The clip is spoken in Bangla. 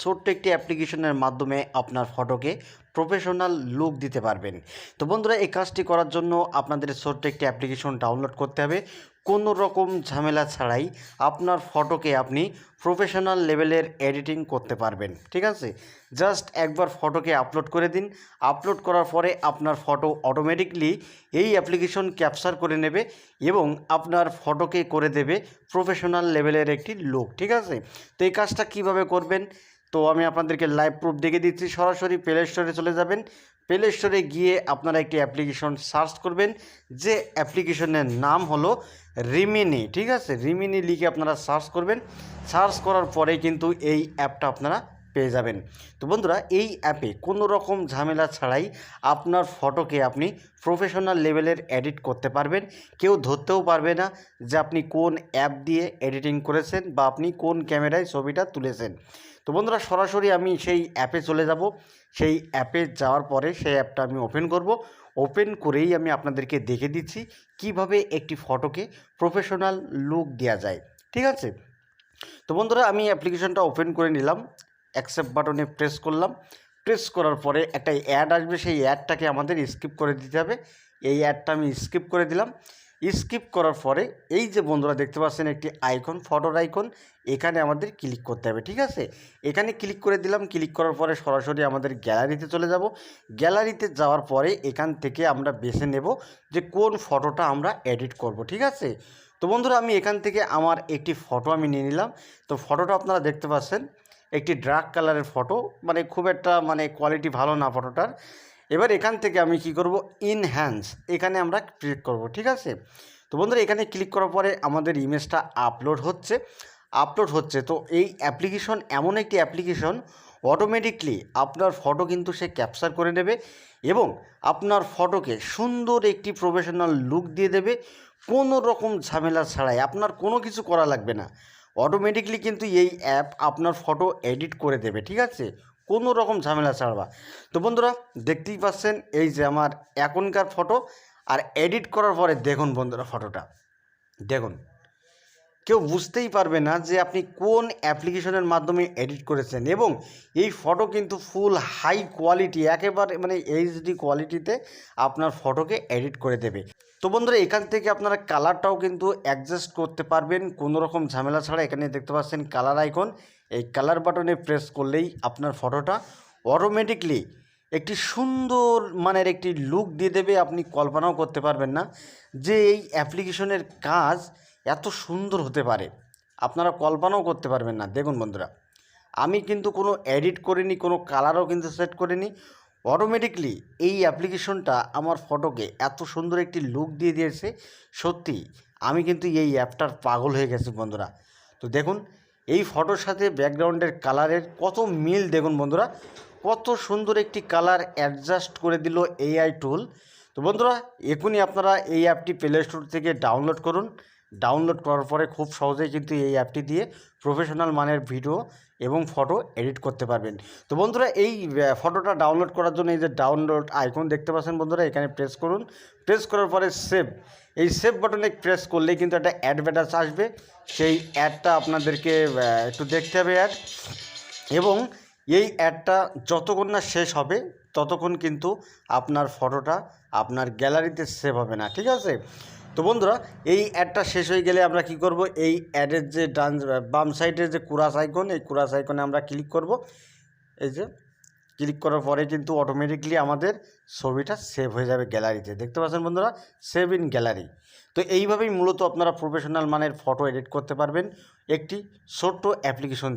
ছোট্ট একটি অ্যাপ্লিকেশনের মাধ্যমে আপনার ফটোকে প্রফেশনাল লুক দিতে পারবেন। তো বন্ধুরা, এই কাজটি করার জন্য আপনাদের ছোট্ট একটি অ্যাপ্লিকেশন ডাউনলোড করতে হবে। কোনো রকম ঝামেলা ছাড়াই আপনার ফটোকে আপনি প্রফেশনাল লেভেলের এডিটিং করতে পারবেন। ঠিক আছে, জাস্ট একবার ফটোকে আপলোড করে দিন। আপলোড করার পরে আপনার ফটো অটোমেটিকলি এই অ্যাপ্লিকেশন ক্যাপচার করে নেবে এবং আপনার ফটোকে করে দেবে প্রফেশনাল লেভেলের একটি লুক। ঠিক আছে, তো এই কাজটা কীভাবে করবেন তো আমি আপনাদেরকে লাইভ প্রুফ দেখে দিচ্ছি। সরাসরি প্লে স্টোরে চলে যাবেন। প্লে স্টোরে গিয়ে আপনারা একটি অ্যাপ্লিকেশন সার্চ করবেন, যে অ্যাপ্লিকেশনের নাম হলো রিমিনি। ঠিক আছে, রিমিনি লিখে আপনারা সার্চ করবেন। সার্চ করার পরেই কিন্তু এই অ্যাপটা আপনারা পেয়ে যাবেন। তো বন্ধুরা, এই অ্যাপে কোনো রকম ঝামেলা ছাড়াই আপনার ফটোকে আপনি প্রফেশনাল লেভেলের এডিট করতে পারবেন। কেউ ধরতেও পারবে না যে আপনি কোন অ্যাপ দিয়ে এডিটিং করেছেন বা আপনি কোন ক্যামেরায় ছবিটা তুলেছেন। তো বন্ধুরা, সরাসরি আমি সেই অ্যাপে চলে যাব। সেই অ্যাপে যাওয়ার পরে সেই অ্যাপটা আমি ওপেন করব। ওপেন করেই আমি আপনাদেরকে দেখে দিচ্ছি কিভাবে একটি ফটোকে প্রফেশনাল লুক দেওয়া যায়। ঠিক আছে, তো বন্ধুরা, আমি অ্যাপ্লিকেশনটা ওপেন করে নিলাম। অ্যাকসেপ্ট বাটনে প্রেস করলাম। প্রেস করার পরে একটা অ্যাড আসবে, সেই অ্যাডটাকে আমাদের স্কিপ করে দিতে হবে। এই অ্যাডটা আমি স্কিপ করে দিলাম। স্কিপ করার পরে এই যে বন্ধুরা দেখতে পাচ্ছেন একটি আইকন, ফটোর আইকন, এখানে আমাদের ক্লিক করতে হবে। ঠিক আছে, এখানে ক্লিক করে দিলাম। ক্লিক করার পরে সরাসরি আমাদের গ্যালারিতে চলে যাব। গ্যালারিতে যাওয়ার পরে এখান থেকে আমরা বেছে নেব যে কোন ফটোটা আমরা এডিট করব। ঠিক আছে, তো বন্ধুরা, আমি এখান থেকে আমার একটি ফটো আমি নিয়ে নিলাম। তো ফটোটা আপনারা দেখতে পাচ্ছেন একটি ডার্ক কালারের ফটো, মানে খুব একটা কোয়ালিটি ভালো না ফটোটার। এবার এখান থেকে আমি কি করব, ইনহ্যান্স, এখানে আমরা ক্লিক করব। ঠিক আছে, তো বন্ধুরা, এখানে ক্লিক করার পরে আমাদের ইমেজটা আপলোড হচ্ছে। তো এই অ্যাপ্লিকেশন এমন একটি অ্যাপ্লিকেশন, অটোমেটিকলি আপনার ফটো কিন্তু সে ক্যাপচার করে নেবে এবং আপনার ফটোকে সুন্দর একটি প্রফেশনাল লুক দিয়ে দেবে। কোনো রকম ঝামেলা ছাড়াই, আপনার কোনো কিছু করা লাগবে না। অটোমেটিকলি কিন্তু এই অ্যাপ আপনার ফটো এডিট করে দেবে। ঠিক আছে, কোনো রকম ঝামেলা ছাড়বা। তো বন্ধুরা, দেখতেই পাচ্ছেন এই যে আমার এখনকার ফটো, আর এডিট করার পরে দেখুন বন্ধুরা, ফটোটা দেখুন, কেউ বুঝতেই পারবে না যে আপনি কোন অ্যাপ্লিকেশনের মাধ্যমে এডিট করেছেন। এবং এই ফটো কিন্তু ফুল হাই কোয়ালিটি, একেবারে এইচডি কোয়ালিটিতে আপনার ফটোকে এডিট করে দেবে। তো বন্ধুরা, এখান থেকে আপনারা কালারটাও কিন্তু অ্যাডজাস্ট করতে পারবেন কোনো রকম ঝামেলা ছাড়া। এখানে দেখতে পাচ্ছেন কালার আইকন, এই কালার বাটনে প্রেস করলেই আপনার ফটোটা অটোমেটিকলি একটি সুন্দর মানের একটি লুক দিয়ে দেবে। আপনি কল্পনাও করতে পারবেন না যে এই অ্যাপ্লিকেশনের কাজ এত সুন্দর হতে পারে, আপনারা কল্পনাও করতে পারবেন না। দেখুন বন্ধুরা, আমি কিন্তু কোনো এডিট করিনি, কোনো কালারও কিন্তু সেট করিনি। অটোমেটিকলি এই অ্যাপ্লিকেশনটা আমার ফটোকে এত সুন্দর একটি লুক দিয়ে দিয়েছে। সত্যি আমি কিন্তু এই অ্যাপটার পাগল হয়ে গেছি বন্ধুরা। তো দেখুন, এই ফটোর সাথে ব্যাকগ্রাউন্ডের কালারের কত মিল দেখুন বন্ধুরা, কত সুন্দর একটি কালার অ্যাডজাস্ট করে দিল এআই টুল। তো বন্ধুরা, এখনই আপনারা এই অ্যাপটি প্লে স্টোর থেকে ডাউনলোড করুন। ডাউনলোড করার পরে খুব সহজেই কিন্তু এই অ্যাপটি দিয়ে প্রফেশনাল মানের ভিডিও এবং ফটো এডিট করতে পারবেন। তো বন্ধুরা, এই ফটোটা ডাউনলোড করার জন্য এই যে ডাউনলোড আইকন দেখতে পাচ্ছেন বন্ধুরা, এখানে প্রেস করুন। প্রেস করার পরে সেভ, এই সেভ বাটনে প্রেস করলেই কিন্তু একটা অ্যাডভার্টাইজ আসবে। সেই অ্যাডটা আপনাদেরকে একটু দেখতে হবে অ্যাড, এবং এই অ্যাডটা যতক্ষণ না শেষ হবে ততক্ষণ কিন্তু আপনার ফটোটা আপনার গ্যালারিতে সেভ হবে না। ঠিক আছে, তো বন্ধুরা, এই অ্যাডটা শেষ হয়ে গেলে আমরা কি করব, এই অ্যাডের যে বাম সাইডের যে কুরাস আইকন, এই কুরাস আইকনে আমরা ক্লিক করব। এই যে ক্লিক করার পরে কিন্তু অটোমেটিকলি আমাদের ছবিটা সেভ হয়ে যাবে গ্যালারিতে। দেখতে পাচ্ছেন বন্ধুরা, সেভ ইন গ্যালারি। তো এইভাবেই মূলত আপনারা প্রফেশনাল মানের ফটো এডিট করতে পারবেন একটি ছোট্ট অ্যাপ্লিকেশন।